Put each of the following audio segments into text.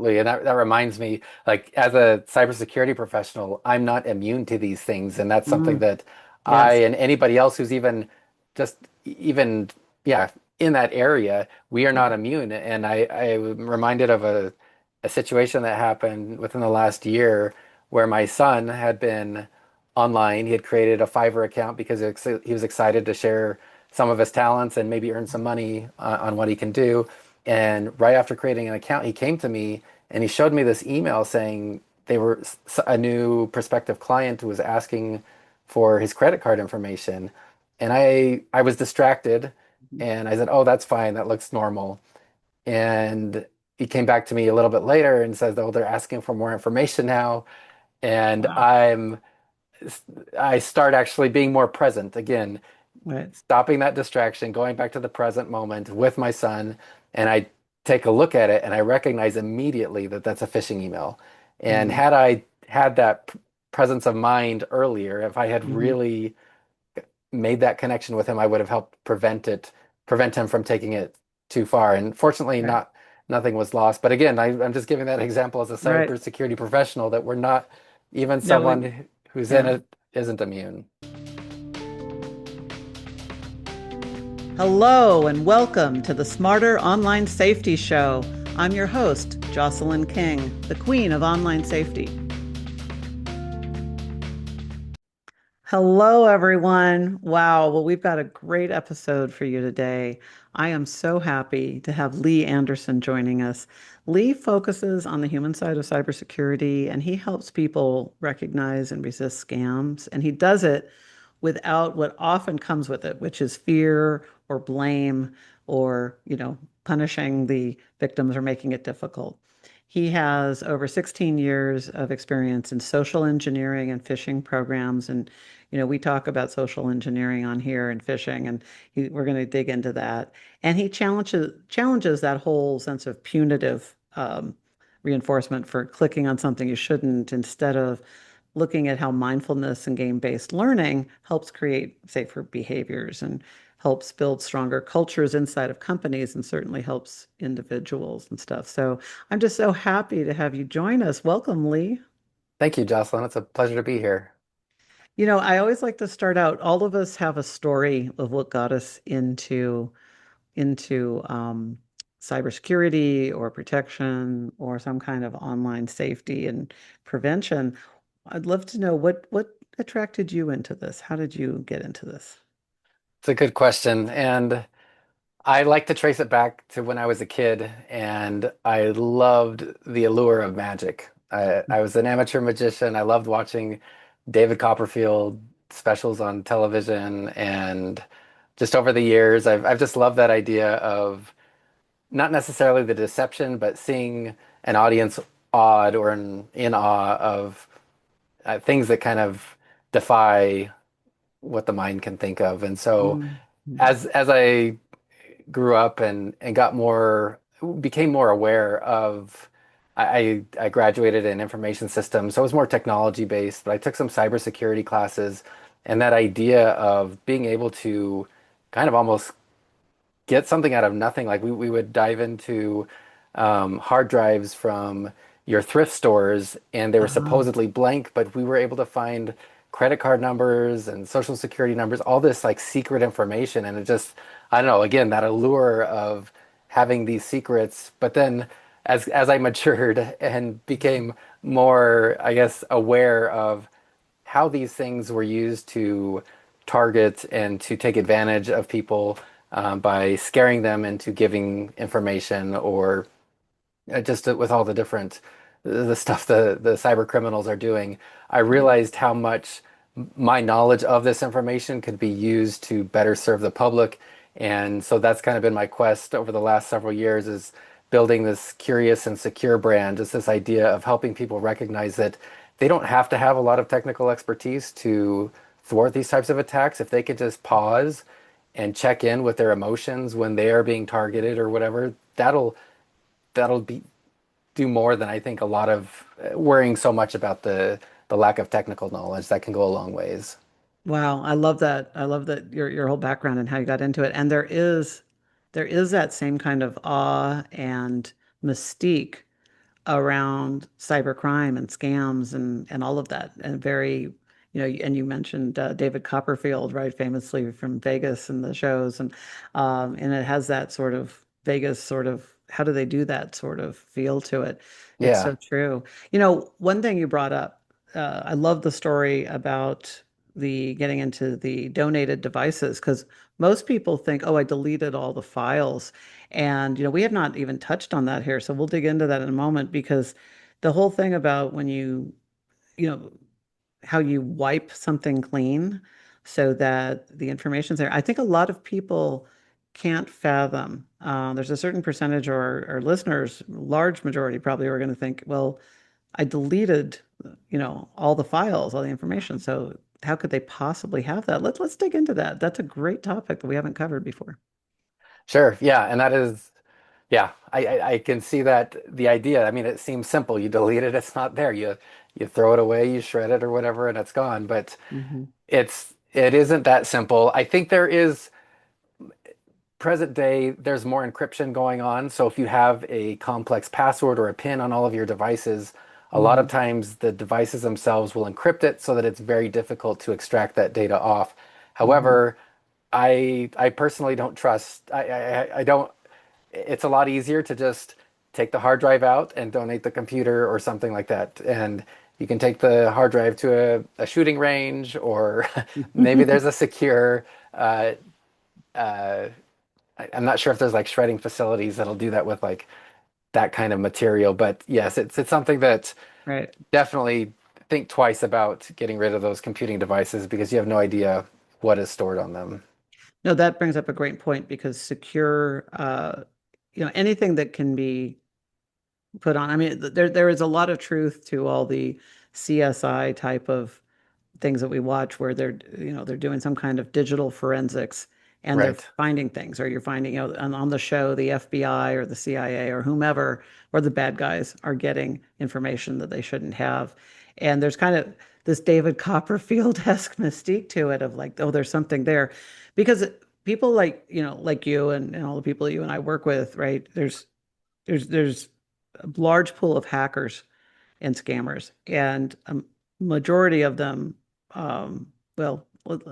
And that reminds me, like as a cybersecurity professional, I'm not immune to these things. And that's something Mm, that I yes. and anybody else who's just even, yeah, in that area, we are not immune. And I'm reminded of a situation that happened within the last year where my son had been online. He had created a Fiverr account because he was excited to share some of his talents and maybe earn some money on what he can do. And right after creating an account, he came to me and he showed me this email saying a new prospective client was asking for his credit card information. And I was distracted and I said, "Oh, that's fine. That looks normal." And he came back to me a little bit later and says, "Oh, they're asking for more information now." And Wow. I start actually being more present again, Right. stopping that distraction, going back to the present moment with my son, and I take a look at it and I recognize immediately that that's a phishing email. And Mm, had I had that presence of mind earlier, if I had mhm. really made that connection with him, I would have helped prevent him from taking it too far. And fortunately, Right. nothing was lost. But again, I'm just giving that example as a Right. cybersecurity professional that we're not even No, we, someone who's in yeah. it isn't immune. Hello and welcome to the Smarter Online Safety Show. I'm your host, Jocelyn King, the Queen of Online Safety. Hello, everyone. Wow. Well, we've got a great episode for you today. I am so happy to have Lee Anderson joining us. Lee focuses on the human side of cybersecurity and he helps people recognize and resist scams. And he does it without what often comes with it, which is fear or blame or, punishing the victims or making it difficult. He has over 16 years of experience in social engineering and phishing programs. And, we talk about social engineering on here and phishing, and we're going to dig into that. And he challenges that whole sense of punitive reinforcement for clicking on something you shouldn't instead of looking at how mindfulness and game-based learning helps create safer behaviors and helps build stronger cultures inside of companies and certainly helps individuals and stuff. So I'm just so happy to have you join us. Welcome, Lee. Thank you, Jocelyn. It's a pleasure to be here. I always like to start out, all of us have a story of what got us into cybersecurity or protection or some kind of online safety and prevention. I'd love to know what attracted you into this. How did you get into this? It's a good question. And I like to trace it back to when I was a kid and I loved the allure of magic. I was an amateur magician. I loved watching David Copperfield specials on television. And just over the years, I've just loved that idea of not necessarily the deception, but seeing an audience awed or in awe of things that kind of defy what the mind can think of. And so Mm, mm, as I grew up and became more aware of, I graduated in information systems, so it was more technology based, but I took some cybersecurity classes, and that idea of being able to kind of almost get something out of nothing. Like we would dive into hard drives from your thrift stores, and they were uh-huh. supposedly blank, but we were able to find credit card numbers and social security numbers, all this like secret information. And it just, I don't know, again, that allure of having these secrets. But then as I matured and became more, I guess, aware of how these things were used to target and to take advantage of people by scaring them into giving information or just with all the different the stuff the cyber criminals are doing, I Right. realized how much my knowledge of this information could be used to better serve the public. And so that's kind of been my quest over the last several years is building this curious and secure brand, just this idea of helping people recognize that they don't have to have a lot of technical expertise to thwart these types of attacks. If they could just pause and check in with their emotions when they are being targeted or whatever, that'll be do more than I think a lot of worrying so much about the lack of technical knowledge. That can go a long ways. Wow, I love that. I love that your whole background and how you got into it. And there is that same kind of awe and mystique around cybercrime and scams and all of that. And very, and you mentioned David Copperfield, right, famously from Vegas and the shows, and it has that sort of Vegas sort of how do they do that sort of feel to it. It's Yeah. so true. One thing you brought up, I love the story about the getting into the donated devices because most people think, oh, I deleted all the files. And, we have not even touched on that here. So we'll dig into that in a moment because the whole thing about when you know, how you wipe something clean so that the information's there. I think a lot of people can't fathom. There's a certain percentage or listeners, large majority probably are going to think, well, I deleted, all the files, all the information. So how could they possibly have that? Let's dig into that. That's a great topic that we haven't covered before. Sure. Yeah. And that is, yeah, I can see that the idea. I mean, it seems simple. You delete it, it's not there. You throw it away, you shred it or whatever, and it's gone. But Hmm. it isn't that simple. I think there is present day, there's more encryption going on. So if you have a complex password or a PIN on all of your devices, a lot of Hmm. times the devices themselves will encrypt it so that it's very difficult to extract that data off. Hmm. However, I personally don't trust. I don't. It's a lot easier to just take the hard drive out and donate the computer or something like that. And you can take the hard drive to a shooting range, or maybe there's a secure. Uh, I'm not sure if there's like shredding facilities that'll do that with like that kind of material. But yes, it's something that Right. definitely think twice about getting rid of those computing devices because you have no idea what is stored on them. No, that brings up a great point because secure, anything that can be put on. I mean, there is a lot of truth to all the CSI type of things that we watch where they're doing some kind of digital forensics and they're Right. finding things, or you're finding out on the show, the FBI or the CIA or whomever, or the bad guys are getting information that they shouldn't have. And there's kind of this David Copperfield-esque mystique to it of like, oh, there's something there. Because people like, like you and all the people you and I work with, right? There's a large pool of hackers and scammers, and a majority of them, um, well,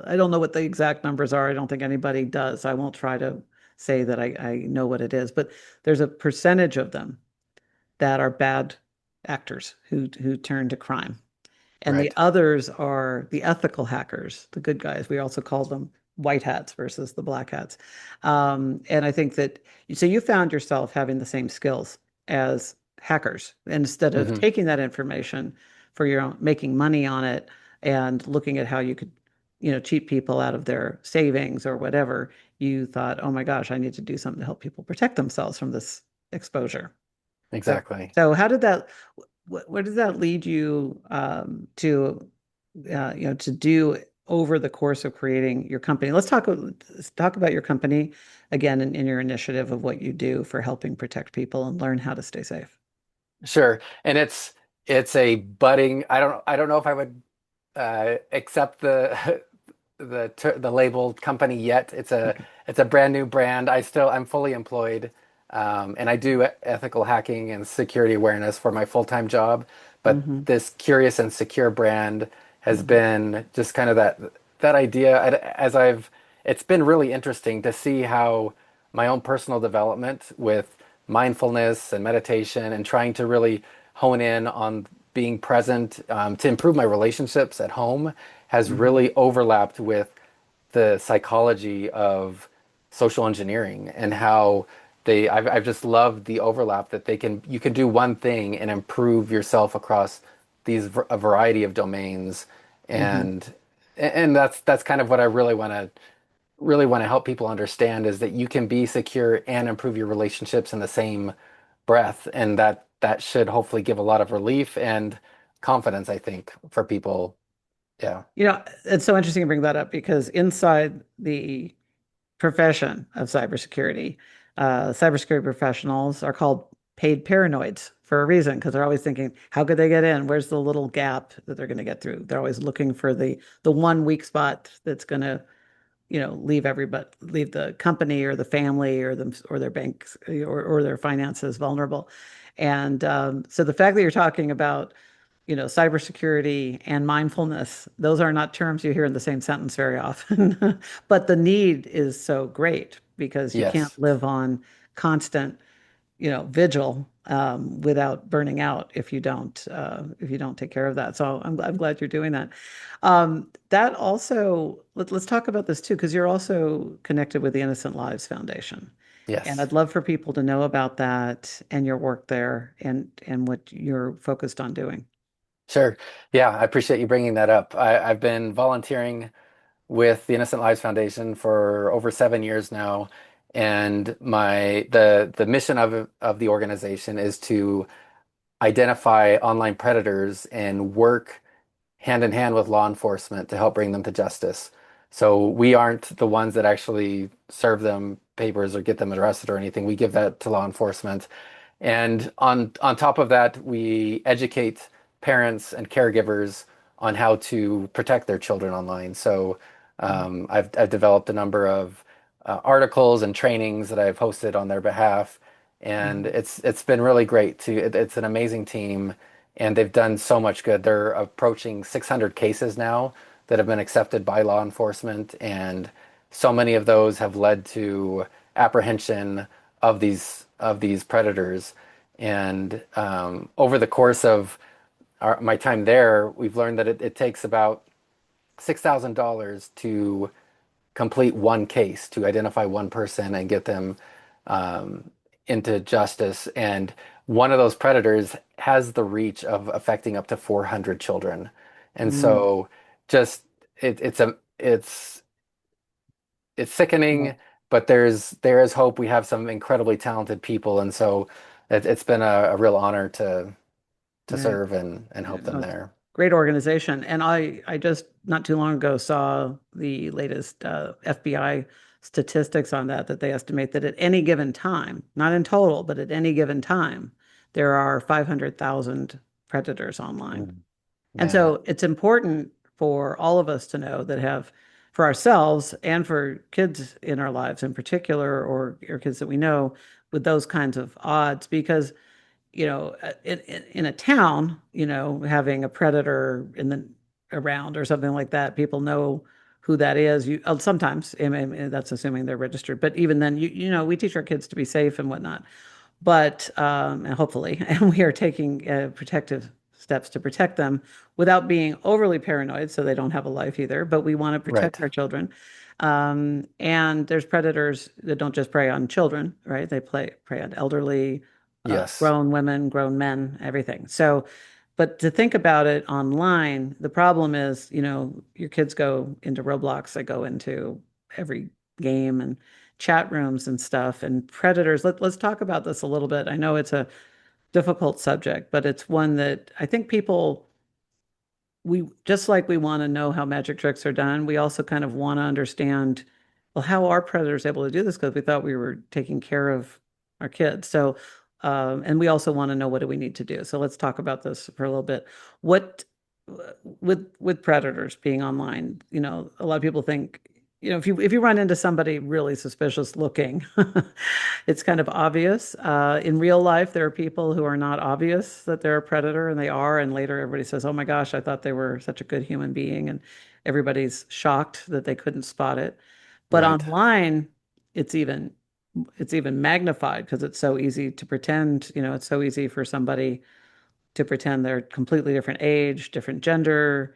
I don't know what the exact numbers are. I don't think anybody does. I won't try to say that I know what it is, but there's a percentage of them that are bad actors who turn to crime. And the Right. others are the ethical hackers, the good guys. We also call them white hats versus the black hats. And I think that, so you found yourself having the same skills as hackers. And instead of Hmm. taking that information for your own, making money on it and looking at how you could, cheat people out of their savings or whatever, you thought, oh my gosh, I need to do something to help people protect themselves from this exposure. So, Exactly. so how did that, where did that lead you to do over the course of creating your company? Let's talk about your company again in your initiative of what you do for helping protect people and learn how to stay safe. Sure. And it's a budding. I don't know if I would accept the the label company yet. Okay. It's a brand new brand. I'm fully employed, and I do ethical hacking and security awareness for my full-time job. But Hmm. this curious and secure brand has Hmm. been just kind of that idea. As I've It's been really interesting to see how my own personal development with mindfulness and meditation and trying to really hone in on being present to improve my relationships at home has Hmm. really overlapped with the psychology of social engineering and how I've just loved the overlap that you can do one thing and improve yourself across a variety of domains, Hmm. and that's kind of what I really want to help people understand is that you can be secure and improve your relationships in the same breath, and that should hopefully give a lot of relief and confidence, I think, for people. Yeah. It's so interesting to bring that up because inside the profession of cybersecurity, cybersecurity professionals are called paid paranoids for a reason because they're always thinking, how could they get in? Where's the little gap that they're going to get through? They're always looking for the one weak spot that's going to leave the company or the family or them or their banks or their finances vulnerable. And so the fact that you're talking about cybersecurity and mindfulness, those are not terms you hear in the same sentence very often. But the need is so great because you can't Yes. live on constant, vigil without burning out if you don't take care of that. So I'm glad you're doing that. That also, let's talk about this too, because you're also connected with the Innocent Lives Foundation. And Yes. I'd love for people to know about that and your work there and what you're focused on doing. Sure. Yeah, I appreciate you bringing that up. I've been volunteering with the Innocent Lives Foundation for over 7 years now, and the mission of the organization is to identify online predators and work hand in hand with law enforcement to help bring them to justice. So we aren't the ones that actually serve them papers or get them arrested or anything. We give that to law enforcement. And on top of that, we educate parents and caregivers on how to protect their children online. So I've developed a number of articles and trainings that I've hosted on their behalf, and Mhm. it's been really great to it's an amazing team, and they've done so much good. They're approaching 600 cases now that have been accepted by law enforcement, and so many of those have led to apprehension of these predators. And over the course of my time there, we've learned that it takes about $6,000 to complete one case, to identify one person and get them um, into justice. And one of those predators has the reach of affecting up to 400 children. And Mm. so just it's Yeah. sickening, but there is hope. We have some incredibly talented people, and so it's been a real honor to Yeah. serve and Yeah, help them no, it's a there. great organization. And I just not too long ago saw the latest FBI statistics on that they estimate that at any given time, not in total, but at any given time, there are 500,000 predators online. Mm. And Man, so it's important for all of us to know that have, for ourselves and for kids in our lives in particular, or kids that we know with those kinds of odds, because in a town, having a predator in the around or something like that, people know who that is. Sometimes, I mean, that's assuming they're registered, but even then, we teach our kids to be safe and whatnot. But and hopefully, and we are taking protective steps to protect them without being overly paranoid, so they don't have a life either. But we want to right. protect our children. And there's predators that don't just prey on children, right? They prey on elderly, Yes. grown women, grown men, everything. So, but to think about it online, the problem is, your kids go into Roblox, they go into every game and chat rooms and stuff, and predators. Let's talk about this a little bit. I know it's a difficult subject, but it's one that I think we just like we want to know how magic tricks are done, we also kind of want to understand, well, how are predators able to do this? Because we thought we were taking care of our kids. So, and we also want to know what do we need to do. So let's talk about this for a little bit. What with predators being online, a lot of people think, if you run into somebody really suspicious looking, it's kind of obvious. In real life, there are people who are not obvious that they're a predator, and they are. And later, everybody says, "Oh my gosh, I thought they were such a good human being," and everybody's shocked that they couldn't spot it. But Right. online, it's even it's even magnified because it's so easy to pretend. It's so easy for somebody to pretend they're completely different age, different gender,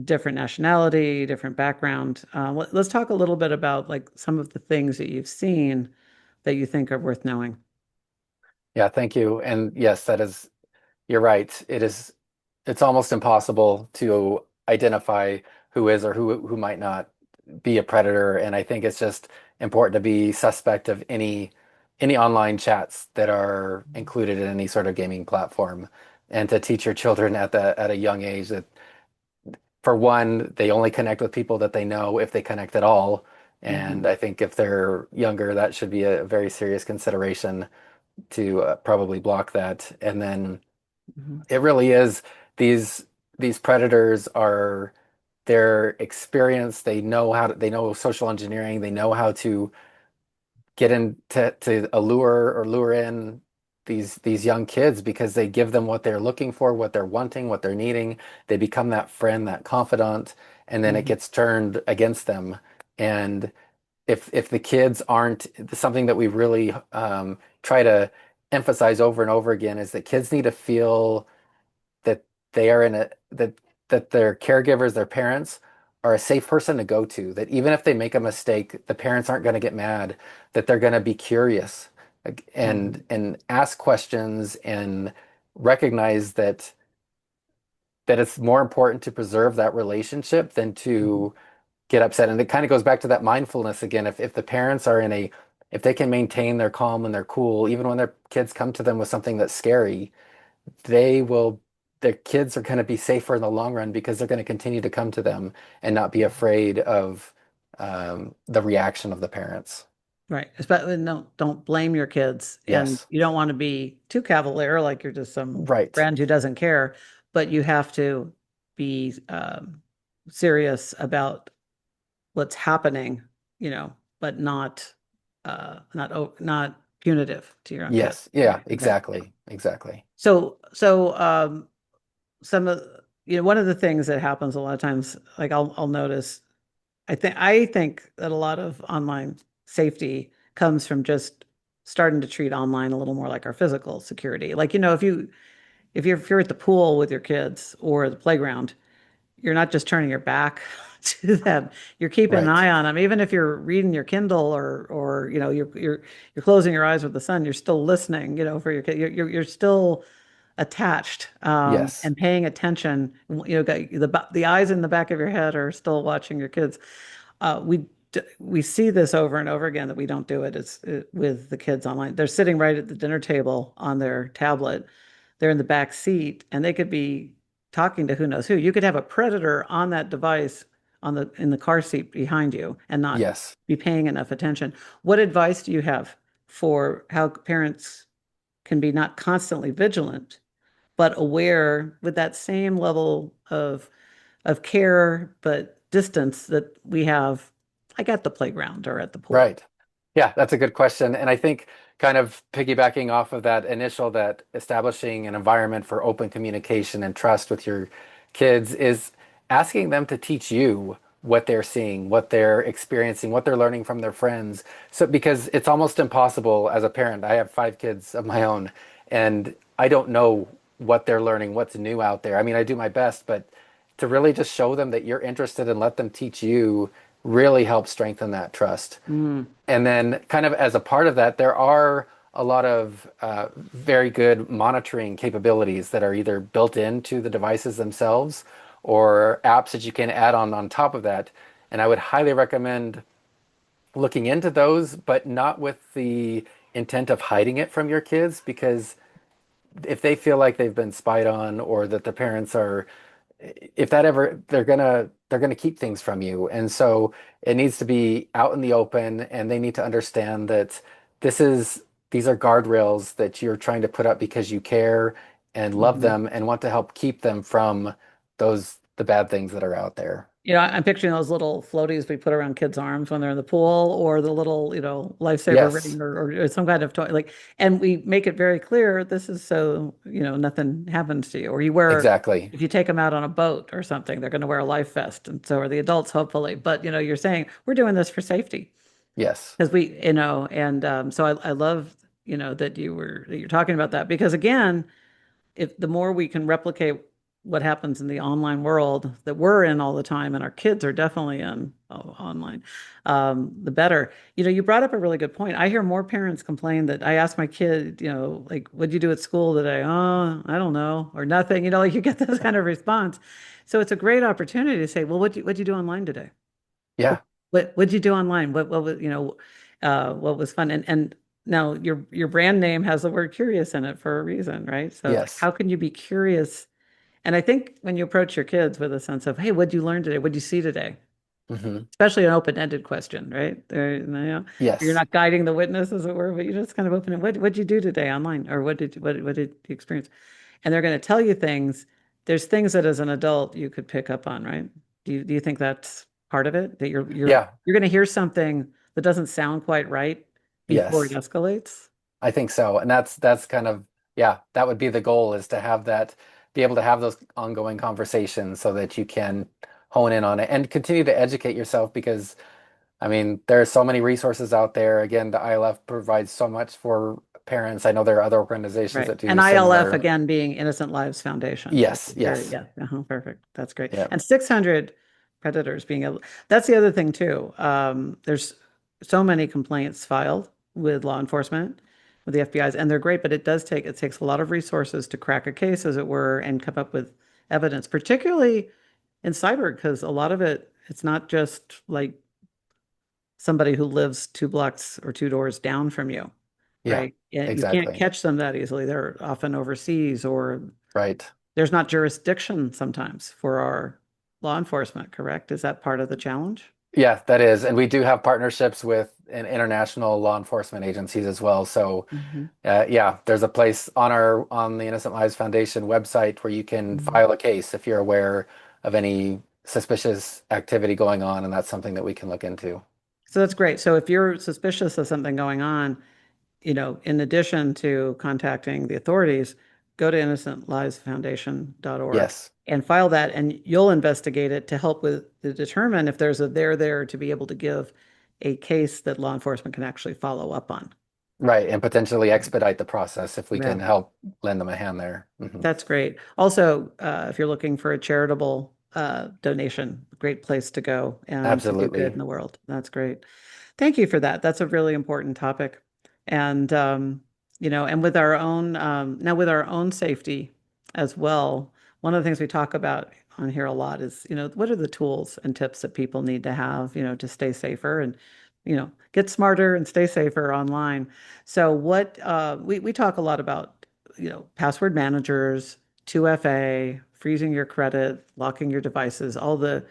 different nationality, different background. Let's talk a little bit about like some of the things that you've seen that you think are worth knowing. Yeah, thank you. And yes, that is, you're right. It's almost impossible to identify who is or who might not be a predator. And I think it's just important to be suspect of any online chats that are included in any sort of gaming platform, and to teach your children at a young age that, for one, they only connect with people that they know, if they connect at all. And Mhm. I think if they're younger, that should be a very serious consideration to probably block that. And then Mhm. it really is, these these predators are they're experienced, they know social engineering, they know how to get in to allure or lure in these young kids because they give them what they're looking for, what they're wanting, what they're needing. They become that friend, that confidant, and then it Mhm. gets turned against them. And if the kids aren't something that we really try to emphasize over and over again is that kids need to feel that they are in a that their caregivers, their parents are a safe person to go to, that even if they make a mistake, the parents aren't going to get mad, that they're going to be curious Mhm. and ask questions and recognize that it's more important to preserve that relationship than Mhm. to get upset. And it kind of goes back to that mindfulness again. If the parents are in a if they can maintain their calm and their cool, even when their kids come to them with something that's scary, they will their kids are going to be safer in the long run because they're going to continue to come to them and not be afraid of the reaction of the parents. Right. Especially don't blame your kids, and Yes, you don't want to be too cavalier, like you're just some right. friend who doesn't care, but you have to be serious about what's happening, but not punitive to your own kid. Yes, yeah, Right. Okay. exactly, exactly. So some of one of the things that happens a lot of times, like I'll notice, I think that a lot of online safety comes from just starting to treat online a little more like our physical security. Like, if you're at the pool with your kids or the playground, you're not just turning your back to them. You're keeping an Right. eye on them. Even if you're reading your Kindle or you're closing your eyes with the sun, you're still listening, for your kid. You're still attached Yes, and paying attention. The eyes in the back of your head are still watching your kids. We see this over and over again that we don't do it. With the kids online. They're sitting right at the dinner table on their tablet. They're in the back seat, and they could be talking to who knows who. You could have a predator on that device in the car seat behind you and not yes. be paying enough attention. What advice do you have for how parents can be not constantly vigilant, but aware with that same level of care, but distance that we have, like at the playground or at the pool? Right. Yeah, that's a good question. And I think kind of piggybacking off of that initial, that establishing an environment for open communication and trust with your kids is asking them to teach you what they're seeing, what they're experiencing, what they're learning from their friends. So, because it's almost impossible as a parent, I have 5 kids of my own, and I don't know what they're learning, what's new out there. I mean, I do my best, but to really just show them that you're interested and let them teach you really helps strengthen that trust. Mm, And then, kind of as a part of that, there are a lot of very good monitoring capabilities that are either built into the devices themselves or apps that you can add on top of that. And I would highly recommend looking into those, but not with the intent of hiding it from your kids, because if they feel like they've been spied on or that the parents are if that ever they're gonna keep things from you. And so it needs to be out in the open and they need to understand that this is these are guardrails that you're trying to put up because you care and love mhm. them and want to help keep them from the bad things that are out there. I'm picturing those little floaties we put around kids' arms when they're in the pool, or the little, lifesaver Yes, ring, or some kind of toy. And we make it very clear this is so, nothing happens to you. Or exactly. if you take them out on a boat or something, they're going to wear a life vest, and so are the adults, hopefully. But, you're saying we're doing this for safety Yes. because and so I love, that you're talking about that because again, if the more we can replicate what happens in the online world that we're in all the time, and our kids are definitely in online, the better. You brought up a really good point. I hear more parents complain that I ask my kid, like, what'd you do at school today? Oh, I don't know, or nothing. Like you get this kind of response. So it's a great opportunity to say, well, what'd you do online today? What Yeah. what'd you do online? What was what was fun? And now your brand name has the word curious in it for a reason, right? So it's like, Yes. how can you be curious? And I think when you approach your kids with a sense of, hey, what'd you learn today? What'd you see today? Hmm. Especially an open-ended question, right? You're Yes. not guiding the witness, as it were, but you just kind of open it. What'd you do today online? Or what did you experience? And they're going to tell you things. There's things that as an adult you could pick up on, right? Do you think that's part of it? That Yeah, you're going to hear something that doesn't sound quite right before it yes. escalates? I think so. And that's kind of, yeah, that would be the goal, is to have that, be able to have those ongoing conversations so that you can hone in on it and continue to educate yourself, because I mean, there are so many resources out there. Again, the ILF provides so much for parents. I know there are other organizations Right. that And do ILF similar. again being Innocent Lives Foundation, which Yes, is very, yes. yeah, perfect. That's great. Yeah. And 600 predators being able, that's the other thing too. There's so many complaints filed with law enforcement, with the FBI's, and they're great, but it takes a lot of resources to crack a case, as it were, and come up with evidence, particularly in cyber, because a lot of it's not just like somebody who lives 2 blocks or two doors down from you, Yeah, right? You can't exactly. catch them that easily. They're often overseas, or Right. there's not jurisdiction sometimes for our law enforcement, correct? Is that part of the challenge? Yeah, that is. And we do have partnerships with international law enforcement agencies as well. So Mhm. yeah, there's a place on on the Innocent Lives Foundation website where you can Mhm. file a case if you're aware of any suspicious activity going on, and that's something that we can look into. So that's great. So if you're suspicious of something going on, in addition to contacting the authorities, go to innocentlivesfoundation.org Yes, and file that, and you'll investigate it to help with to determine if there's a there to be able to give a case that law enforcement can actually follow up on. right, and potentially expedite the process if we Yeah, can help lend them a hand there. that's great. Also, if you're looking for a charitable donation, great place to go and to do good Absolutely. in the world. That's great. Thank you for that. That's a really important topic. And and with our own now with our own safety as well, one of the things we talk about on here a lot is, what are the tools and tips that people need to have, to stay safer and, get smarter and stay safer online. So what we talk a lot about, password managers, 2FA, freezing your credit, locking your devices, all the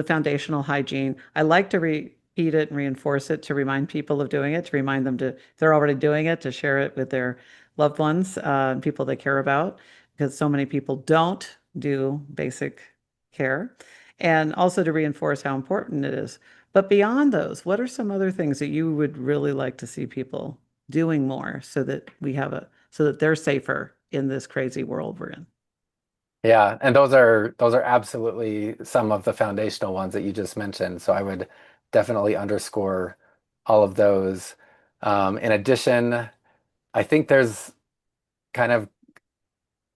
foundational hygiene. I like to repeat it and reinforce it to remind people of doing it, to remind them to, if they're already doing it, to share it with their loved ones, and people they care about, because so many people don't do basic care, and also to reinforce how important it is. But beyond those, what are some other things that you would really like to see people doing more so that so that they're safer in this crazy world we're in? Yeah, and those are absolutely some of the foundational ones that you just mentioned. So I would definitely underscore all of those. In addition, I think there's kind of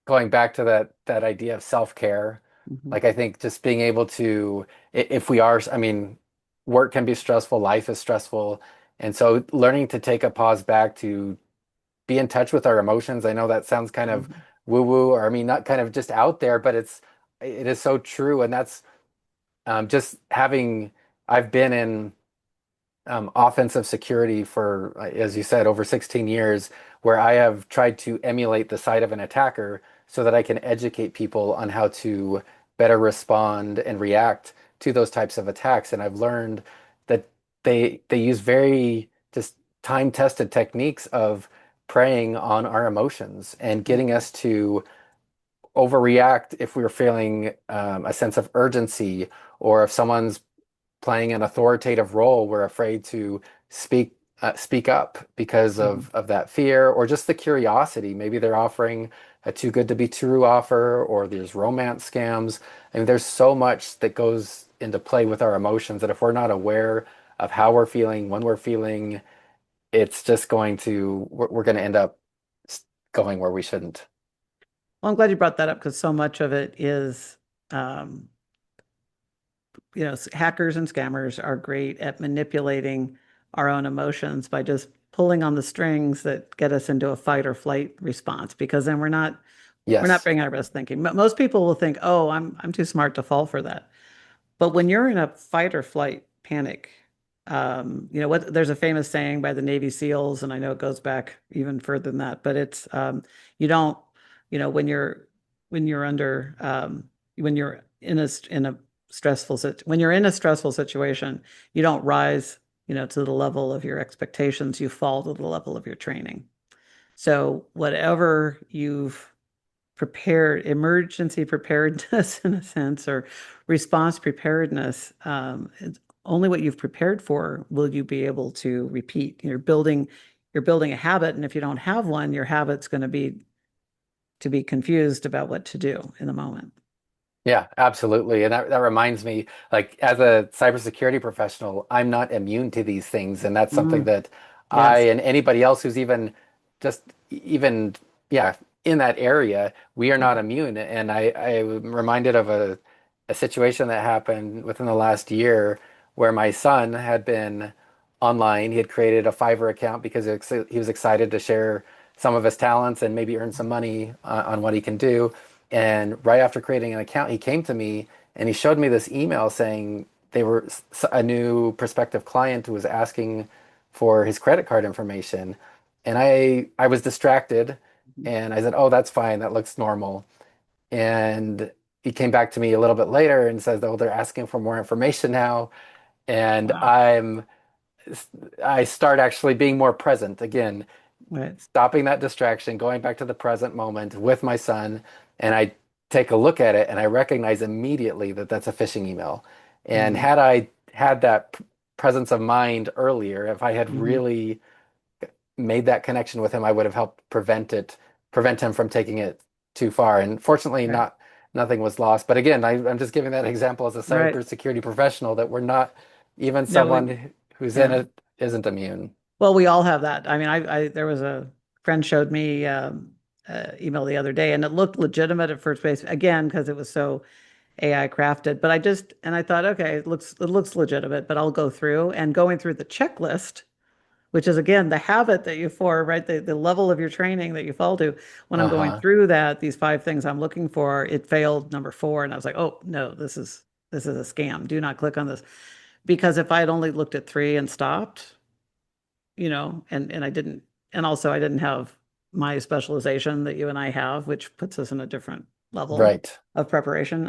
going back to that idea of self-care. Mhm. Like I think just being able to, if we are, I mean, work can be stressful, life is stressful, and so learning to take a pause back to be in touch with our emotions. I know that sounds kind of Mhm. woo-woo, or I mean, not kind of just out there, but it is so true, and that's just having. I've been in offensive security for, as you said, over 16 years, where I have tried to emulate the side of an attacker so that I can educate people on how to better respond and react to those types of attacks. And I've learned that they use very just time-tested techniques of preying on our emotions and getting Mhm. us to overreact if we're feeling a sense of urgency, or if someone's playing an authoritative role, we're afraid to speak up because Mhm. of that fear, or just the curiosity. Maybe they're offering a too good to be true offer, or there's romance scams. I mean, there's so much that goes into play with our emotions that if we're not aware of how we're feeling, when we're feeling, it's just we're going to end up going where we shouldn't. Well, I'm glad you brought that up because so much of it is, um, hackers and scammers are great at manipulating our own emotions by just pulling on the strings that get us into a fight or flight response, because then we're not Yes, bringing our best thinking. But most people will think, "Oh, I'm too smart to fall for that." But when you're in a fight or flight panic, there's a famous saying by the Navy SEALs, and I know it goes back even further than that, but it's you don't, when you're under when you're in a when you're in a stressful situation, you don't rise, to the level of your expectations, you fall to the level of your training. So whatever you've prepared, emergency preparedness in a sense, or response preparedness. It's only what you've prepared for will you be able to repeat. You're building a habit, and if you don't have one, your habit's going to be confused about what to do in the moment. Yeah, absolutely. And that reminds me, like as a cybersecurity professional, I'm not immune to these things. And that's something Mm, that I yes. and anybody else who's even just even yeah, in that area, we are not immune. And I'm reminded of a situation that happened within the last year where my son had been online. He had created a Fiverr account because he was excited to share some of his talents and maybe earn some money on what he can do. And right after creating an account, he came to me and he showed me this email saying a new prospective client who was asking for his credit card information. And I was distracted and I said, "Oh, that's fine. That looks normal." And he came back to me a little bit later and says, "Oh, they're asking for more information now." And Wow. I start actually being more present again, Right. stopping that distraction, going back to the present moment with my son, and I take a look at it and I recognize immediately that that's a phishing email. And Mm, had I had that presence of mind earlier, if I had mhm. really made that connection with him, I would have helped prevent him from taking it too far. And fortunately, Right. nothing was lost. But again, I'm just giving that example as a Right. cybersecurity professional that we're not even No, someone who's in yeah. it isn't immune. Well, we all have that. I mean, there was a friend showed me email the other day, and it looked legitimate at first base again because it was so AI crafted. But and I thought, okay, it looks legitimate, but I'll go through and going through the checklist, which is again the habit that you for, right? The level of your training that you fall to. When I'm going Uh-huh. through that, these five things I'm looking for, it failed number four, and I was like, oh no, this is a scam. Do not click on this because if I had only looked at three and stopped, and I didn't, and also I didn't have my specialization that you and I have, which puts us in a different level Right. of preparation.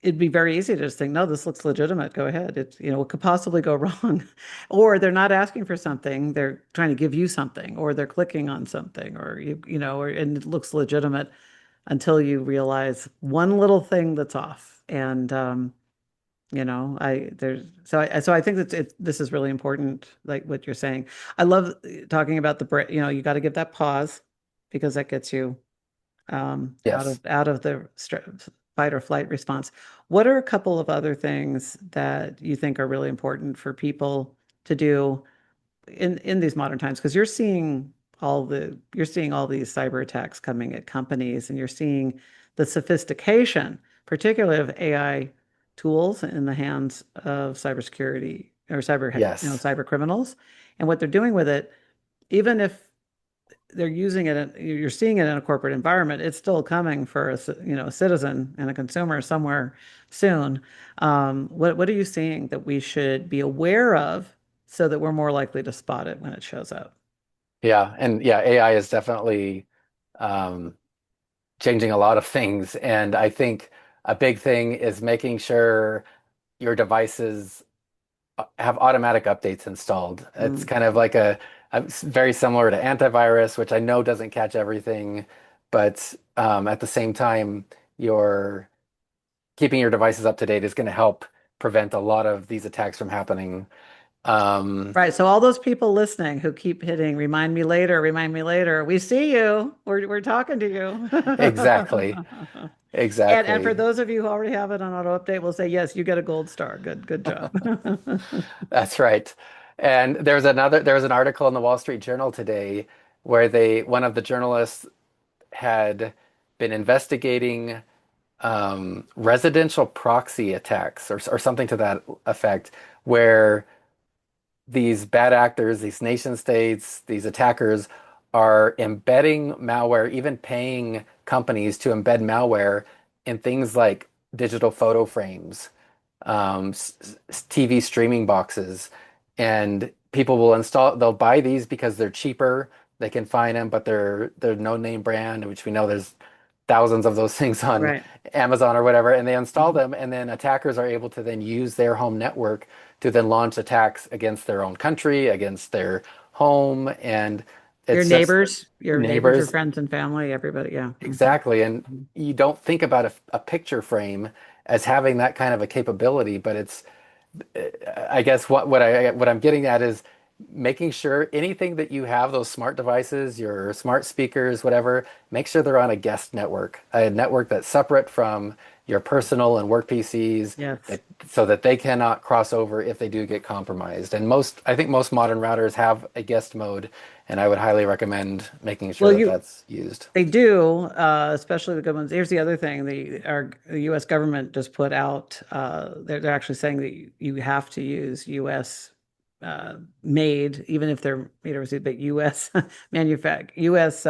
It'd be very easy to just think, no, this looks legitimate. Go ahead. What could possibly go wrong? Or they're not asking for something, they're trying to give you something, or they're clicking on something, or and it looks legitimate until you realize one little thing that's off. And I there's so I think that this is really important, like what you're saying. I love talking about the break. You got to give that pause because that gets you Yes. out of the fight or flight response. What are a couple of other things that you think are really important for people to do in these modern times? Because you're seeing all these cyber attacks coming at companies, and you're seeing the sophistication, particularly of AI tools in the hands of cybersecurity or Yes. cyber criminals, and what they're doing with it. Even if they're using it, you're seeing it in a corporate environment, it's still coming for a citizen and a consumer somewhere soon. What are you seeing that we should be aware of so that we're more likely to spot it when it shows up? Yeah. And yeah, AI is definitely um, changing a lot of things. And I think a big thing is making sure your devices have automatic updates installed. It's Mm. kind of like very similar to antivirus, which I know doesn't catch everything, but at the same time, your keeping your devices up to date is going to help prevent a lot of these attacks from happening. Um, Right. So all those people listening who keep hitting remind me later, we see you. We're talking to you. exactly, And for exactly. those of you who already have it on auto update, we'll say, yes, you get a gold star. Good job. That's right. And there was an article in the Wall Street Journal today where one of the journalists had been investigating residential proxy attacks or something to that effect, where these bad actors, these nation states, these attackers are embedding malware, even paying companies to embed malware in things like digital photo frames, TV streaming boxes, and people they'll buy these because they're cheaper. They can find them, but they're no name brand, which we know there's thousands of those things on Right. Amazon or whatever, and they install Mhm. them, and then attackers are able to then use their home network to then launch attacks against their own country, against their home, and Your it's just neighbors, your neighbors. friends and family, everybody. Yeah. Exactly. And you don't think about a picture frame as having that kind of a capability, but it's, I guess what I'm getting at is making sure anything that you have, those smart devices, your smart speakers, whatever, make sure they're on a network that's separate from your personal and work PCs, Yes. that so that they cannot cross over if they do get compromised. And I think most modern routers have a guest mode, and I would highly recommend making sure Well, that you that's used. they do, especially the good ones. Here's the other thing: the U.S. government just put out. They're actually saying that you have to use U.S. Made, even if they're made overseas, but U.S. U.S.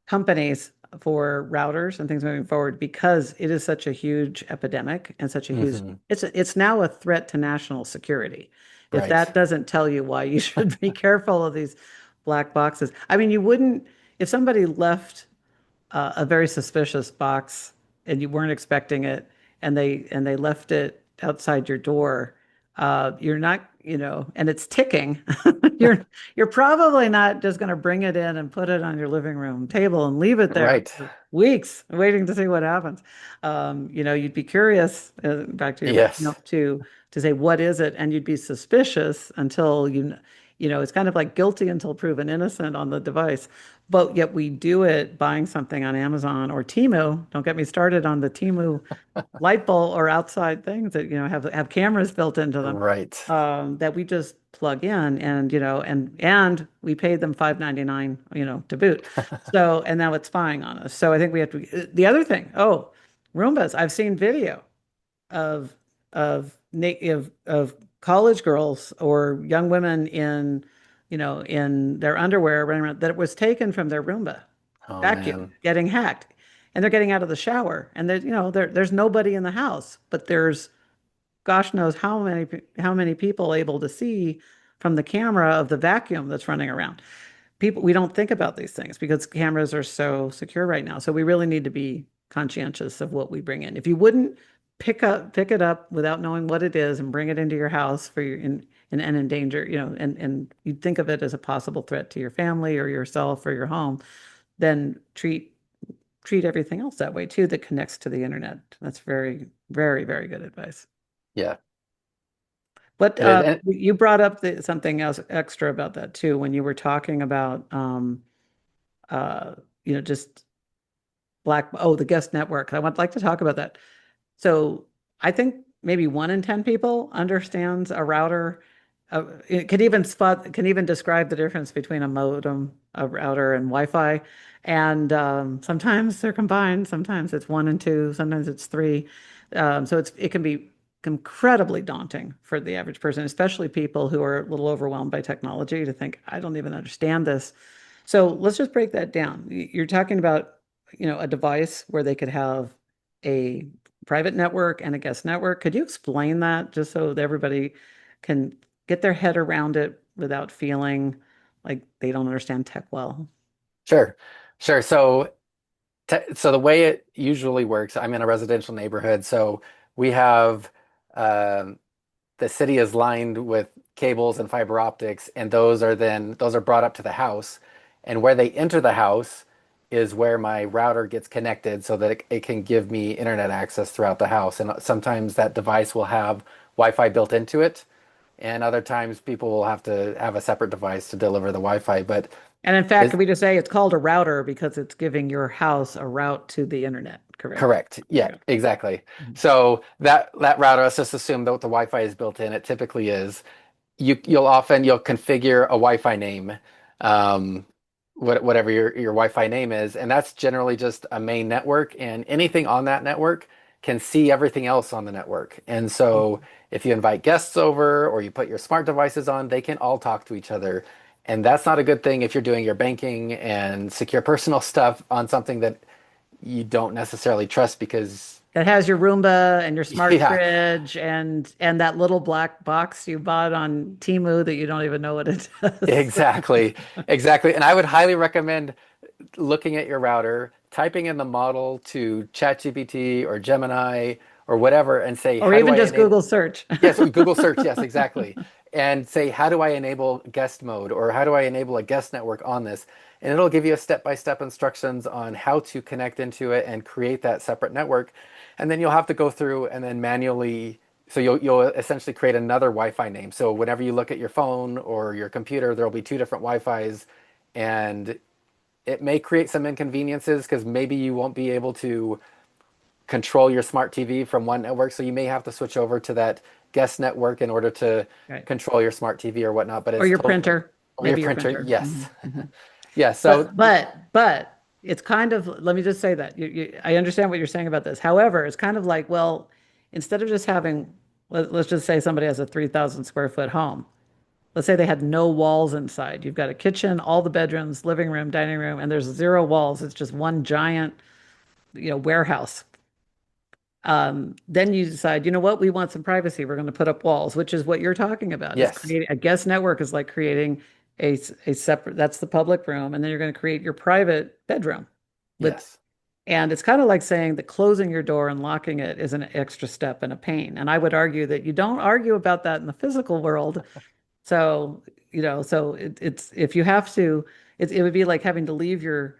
Companies for routers and things moving forward because it is such a huge epidemic and such a huge. Hmm. It's now a threat to national security. If Right. that doesn't tell you why you should be careful of these black boxes. I mean, you wouldn't if somebody left a very suspicious box and you weren't expecting it and they left it outside your door, you're not, and it's ticking. You're probably not just going to bring it in and put it on your living room table and leave it there Right. for weeks waiting to see what happens. You'd be curious, back to your Yes. note, to say what is it, and you'd be suspicious until it's kind of like guilty until proven innocent on the device. But yet we do it buying something on Amazon or Temu. Don't get me started on the Temu light bulb or outside things that have cameras built into them, Right. that we just plug in, and and we paid them $5.99 to boot. So, and now it's spying on us. So I think we have to. The other thing, Roombas. I've seen video of of college girls or young women in their underwear running around, that was taken from their Roomba Oh vacuum man. getting hacked, and they're getting out of the shower, and there's nobody in the house, but there's gosh knows how many people able to see from the camera of the vacuum that's running around. People, we don't think about these things because cameras are so secure right now. So we really need to be conscientious of what we bring in. If you wouldn't pick it up without knowing what it is and bring it into your house for your and endanger, and you think of it as a possible threat to your family or yourself or your home, then treat everything else that way too that connects to the internet. That's very, very, very good advice. Yeah, But it is. And you brought up something else extra about that too when you were talking about uh, just the guest network. I would like to talk about that. So I think maybe 1 in 10 people understands a router. It can even describe the difference between a modem, a router, and Wi-Fi. And sometimes they're combined. Sometimes it's one and two. Sometimes it's three. So it can be incredibly daunting for the average person, especially people who are a little overwhelmed by technology, to think, I don't even understand this. So let's just break that down. You're talking about, a device where they could have a private network and a guest network. Could you explain that just so that everybody can get their head around it without feeling like they don't understand tech well? sure, sure. So the way it usually works, I'm in a residential neighborhood, so we have um, the city is lined with cables and fiber optics, and those are brought up to the house, and where they enter the house is where my router gets connected so that it can give me internet access throughout the house. And sometimes that device will have Wi-Fi built into it, and other times people will have to have a separate device to deliver the Wi-Fi. But And in fact, is can we just say it's called a router because it's giving your house a route to the internet, correct? correct. Yeah, Yeah. exactly. Mhm. So that router, let's just assume that the Wi-Fi is built in. It typically is. You'll configure a Wi-Fi name, um, whatever your Wi-Fi name is, and that's generally just a main network, and anything on that network can see everything else on the network. And so if you invite guests over or you put your smart devices on, they can all talk to each other. And that's not a good thing if you're doing your banking and secure personal stuff on something that you don't necessarily trust because It has your Roomba and your smart yeah, fridge and that little black box you bought on Temu that you don't even know what it does. exactly. Exactly. And I would highly recommend looking at your router, typing in the model to ChatGPT or Gemini or whatever and say, Or how do even I just enable? Google search. Yes, Google search. Yes, exactly. and say, how do I enable guest mode or how do I enable a guest network on this? And it'll give you a step-by-step instructions on how to connect into it and create that separate network. And then you'll have to go through and then manually, so you'll essentially create another Wi-Fi name. So whenever you look at your phone or your computer, there'll be two different Wi-Fis, and it may create some inconveniences because maybe you won't be able to control your smart TV from one network. So you may have to switch over to that guest network in order to Right. control your smart TV or whatnot, but Or it's your totally, printer, or your maybe your printer. printer. Yes. Hmm. Yeah. So But it's kind of, let me just say that I understand what you're saying about this. However, it's kind of like, well, instead of just having, let's just say somebody has a 3,000 square foot home. Let's say they had no walls inside. You've got a kitchen, all the bedrooms, living room, dining room, and there's zero walls. It's just one giant, warehouse. Then you decide, you know what, we want some privacy. We're going to put up walls, which is what you're talking about. Is yes, creating a guest network is like creating a separate, that's the public room, and then you're going to create your private bedroom with, yes, and it's kind of like saying that closing your door and locking it is an extra step and a pain. And I would argue that you don't argue about that in the physical world. So, so it's if you have to, it would be like having to leave your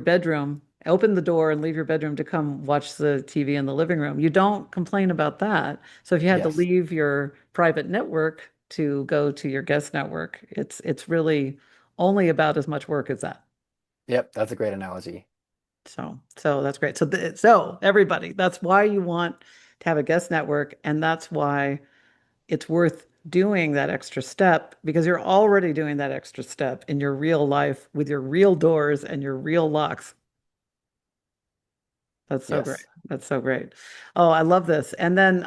bedroom, open the door and leave your bedroom to come watch the TV in the living room. You don't complain about that. So if you had to yes. leave your private network to go to your guest network, it's really only about as much work as that. Yep. That's a great analogy. So that's great. So everybody, that's why you want to have a guest network, and that's why it's worth doing that extra step because you're already doing that extra step in your real life with your real doors and your real locks. That's so great. Yes. That's so great. Oh, I love this. And then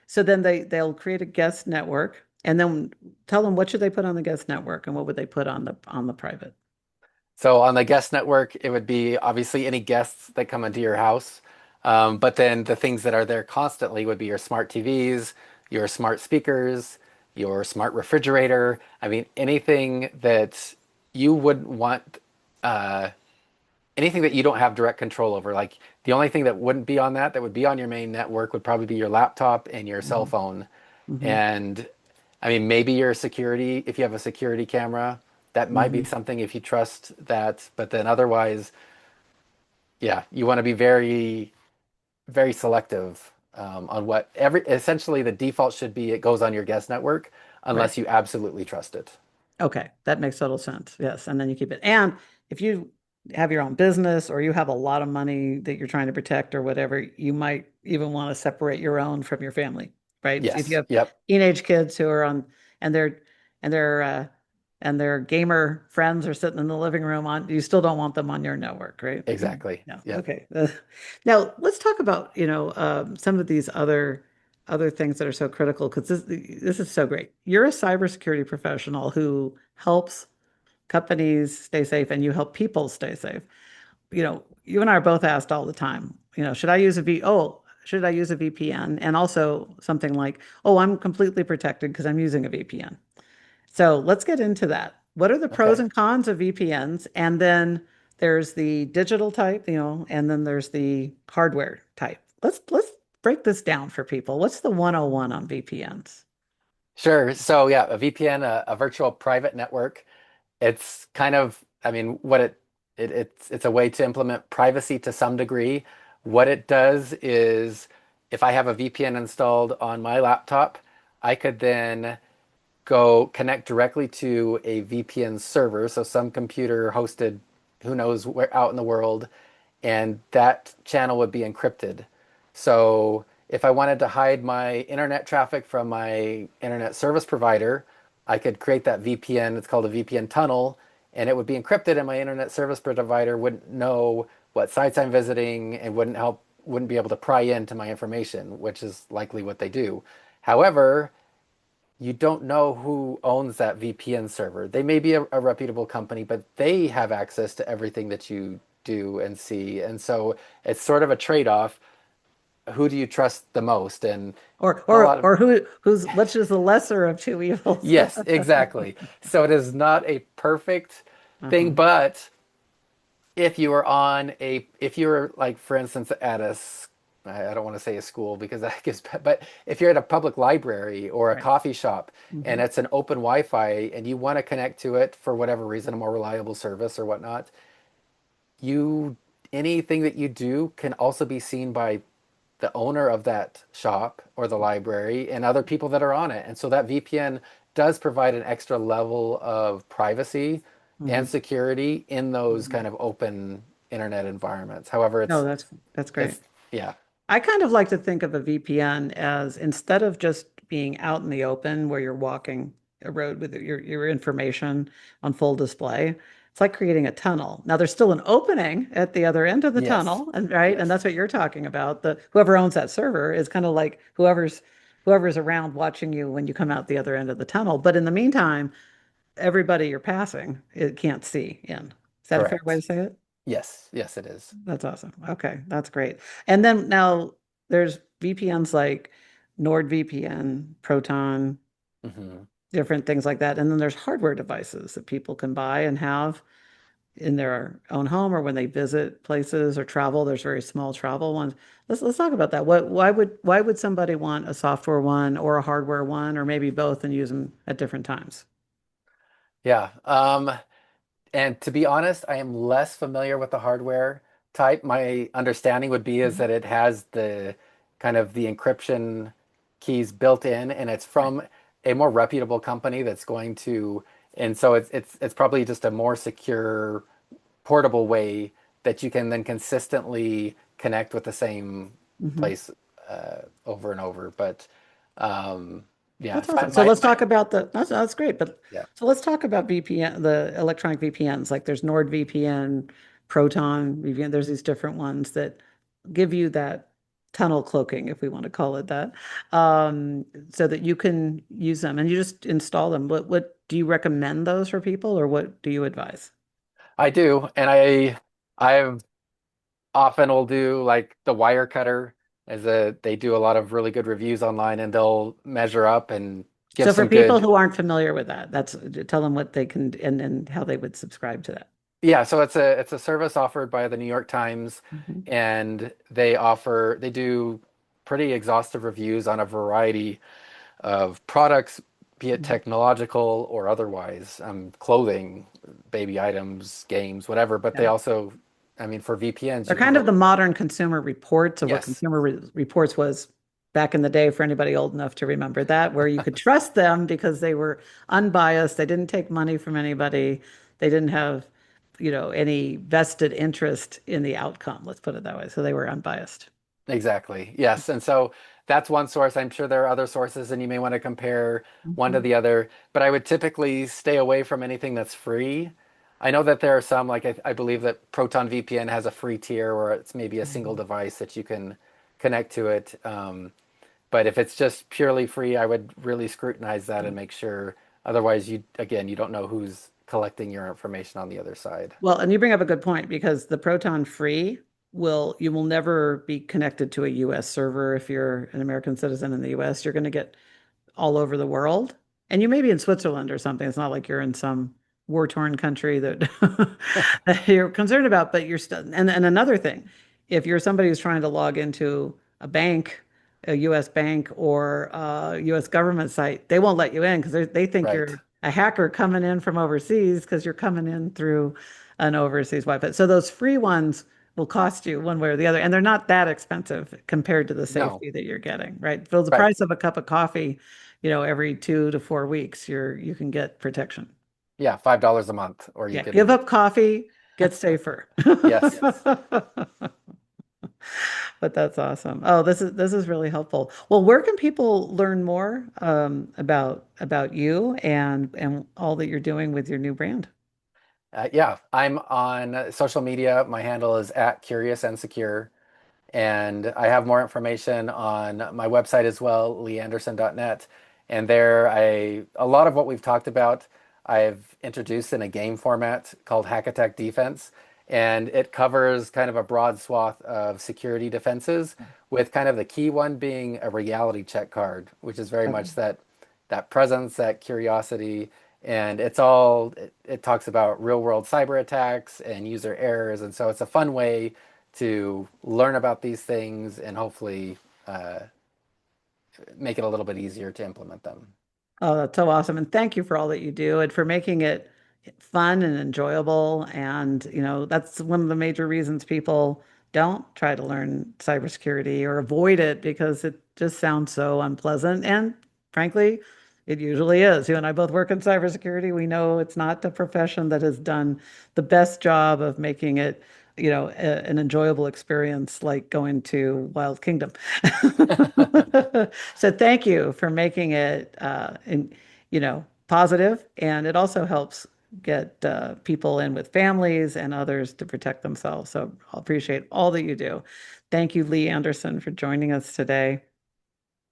so then they'll create a guest network and then tell them what should they put on the guest network and what would they put on the private. So on the guest network, it would be obviously any guests that come into your house. But then the things that are there constantly would be your smart TVs, your smart speakers, your smart refrigerator. I mean, anything that you would want, uh, anything that you don't have direct control over. Like the only thing that wouldn't be on that, that would be on your main network would probably be your laptop and your cell Hmm. phone. Hmm. And I mean, maybe your security, if you have a security camera, that might be Hmm. something if you trust that. But then otherwise, yeah, you want to be very, very selective on what essentially the default should be. It goes on your guest network Right. unless you absolutely trust it. Okay, that makes total sense. Yes, and then you keep it. And if you have your own business or you have a lot of money that you're trying to protect or whatever, you might even want to separate your own from your family, right? If you Yes. have Yep. teenage kids who are on and their and their and their gamer friends are sitting in the living room on, you still don't want them on your network, right? Exactly. Yeah. Yep. Okay. Now let's talk about, some of these other things that are so critical because this is so great. You're a cybersecurity professional who helps companies stay safe and you help people stay safe. You and I are both asked all the time, should I use a VPN? And also something like, oh, I'm completely protected because I'm using a VPN. So let's get into that. What are the pros Okay. and cons of VPNs? And then there's the digital type, and then there's the hardware type. Let's break this down for people. What's the 101 on VPNs? Sure. So yeah, a VPN, a virtual private network. It's kind of, I mean, what it's a way to implement privacy to some degree. What it does is if I have a VPN installed on my laptop, I could then go connect directly to a VPN server, so some computer hosted, who knows where out in the world, and that channel would be encrypted. So if I wanted to hide my internet traffic from my internet service provider, I could create that VPN. It's called a VPN tunnel, and it would be encrypted, and my internet service provider wouldn't know what sites I'm visiting and wouldn't be able to pry into my information, which is likely what they do. However, you don't know who owns that VPN server. They may be a reputable company, but they have access to everything that you do and see. And so it's sort of a trade-off. Who do you trust the most? And Or a or lot of, or who's which is the lesser of two evils? yes, exactly. So it is not a perfect thing, Uh-huh. but if you were like, for instance, at I don't want to say a school because that gives, but if you're at a public library or a Right. coffee shop and Hmm. it's an open Wi-Fi and you want to connect to it for whatever reason, a more reliable service or whatnot, you anything that you do can also be seen by the owner of that shop or the library and other people that are on it. And so that VPN does provide an extra level of privacy Hmm. and security in those Hmm. kind of open internet environments. However, No, that's great. it's yeah. I kind of like to think of a VPN as instead of just being out in the open where you're walking a road with your information on full display, it's like creating a tunnel. Now there's still an opening at the other end of the Yes. tunnel, and right, and Yes. that's what you're talking about. The whoever owns that server is kind of like whoever's around watching you when you come out the other end of the tunnel. But in the meantime, everybody you're passing, it can't see in. Is that a fair way to Correct. say it? Yes. Yes, it is. That's awesome. Okay, that's great. And then now there's VPNs like NordVPN, Proton, Hmm. different things like that. And then there's hardware devices that people can buy and have in their own home or when they visit places or travel. There's very small travel ones. Let's talk about that. Why would somebody want a software one or a hardware one or maybe both and use them at different times? Yeah. And to be honest, I am less familiar with the hardware type. My understanding would be is Mhm. that it has the kind of the encryption keys built in, and it's Right. from a more reputable company that's going to, and so it's probably just a more secure, portable way that you can then consistently connect with the same Mhm. place over and over. But yeah, That's so awesome. So let's talk about that's great. But yeah. so let's talk about VPN, the electronic VPNs. Like there's NordVPN, Proton VPN. There's these different ones that give you that tunnel cloaking, if we want to call it that, so that you can use them and you just install them. What do you recommend those for people, or what do you advise? I do, and I've often will do like the wire cutter as a they do a lot of really good reviews online and they'll measure up and give So for some people good who aren't familiar with that, that's tell them what they can and how they would subscribe to that. yeah, so it's a service offered by the New York Times Mhm. and they do pretty exhaustive reviews on a variety of products, be it Mhm. technological or otherwise, clothing, baby items, games, whatever, but they Yeah. also I mean for VPNs They're you can kind of go the modern Consumer Reports of what yes, Consumer Reports was back in the day for anybody old enough to remember that, where you could trust them because they were unbiased. They didn't take money from anybody. They didn't have, any vested interest in the outcome. Let's put it that way. So they were unbiased. exactly. Yes. And so that's one source. I'm sure there are other sources and you may want to compare one to Mhm. the other, but I would typically stay away from anything that's free. I know that there are some, like I believe that Proton VPN has a free tier where it's maybe a single Mhm. device that you can connect to it. But if it's just purely free, I would really scrutinize that and make sure. Otherwise, again, you don't know who's collecting your information on the other side. Well, and you bring up a good point because the Proton free you will never be connected to a US server if you're an American citizen in the US. You're going to get all over the world. And you may be in Switzerland or something. It's not like you're in some war-torn country that, that you're concerned about, but you're still. And another thing, if you're somebody who's trying to log into a bank, a U.S. bank or a U.S. government site, they won't let you in because they think Right. you're a hacker coming in from overseas because you're coming in through an overseas Wi-Fi. So those free ones will cost you one way or the other, and they're not that expensive compared to the No. safety that you're getting, right? For the Right. price of a cup of coffee, every 2 to 4 weeks, you can get protection. Yeah, $5 a month, or you Yeah, give can. up coffee, get safer. Yes. But that's awesome. Oh, this is really helpful. Well, where can people learn more about you and all that you're doing with your new brand? Yeah, I'm on social media. My handle is at Curious and Secure. And I have more information on my website as well, leeanderson.net. And there, a lot of what we've talked about, I've introduced in a game format called Hack Attack Defense. And it covers kind of a broad swath of security defenses, with kind of the key one being a reality check card, which is very Okay. much that presence, that curiosity, and it talks about real world cyber attacks and user errors, and so it's a fun way to learn about these things and hopefully uh, make it a little bit easier to implement them. Oh, that's so awesome. And thank you for all that you do and for making it fun and enjoyable. And, that's one of the major reasons people don't try to learn cybersecurity or avoid it because it just sounds so unpleasant. And frankly, it usually is. You and I both work in cybersecurity. We know it's not the profession that has done the best job of making it, an enjoyable experience like going to Wild Kingdom. So thank you for making it, positive, and it also helps get people in with families and others to protect themselves. So I appreciate all that you do. Thank you, Lee Anderson, for joining us today.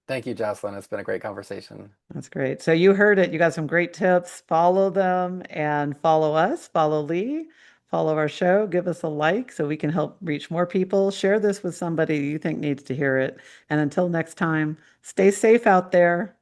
Thank you, Jocelyn. It's been a great conversation. That's great. So you heard it. You got some great tips. Follow them and follow us. Follow Lee. Follow our show. Give us a like so we can help reach more people. Share this with somebody you think needs to hear it. And until next time, stay safe out there.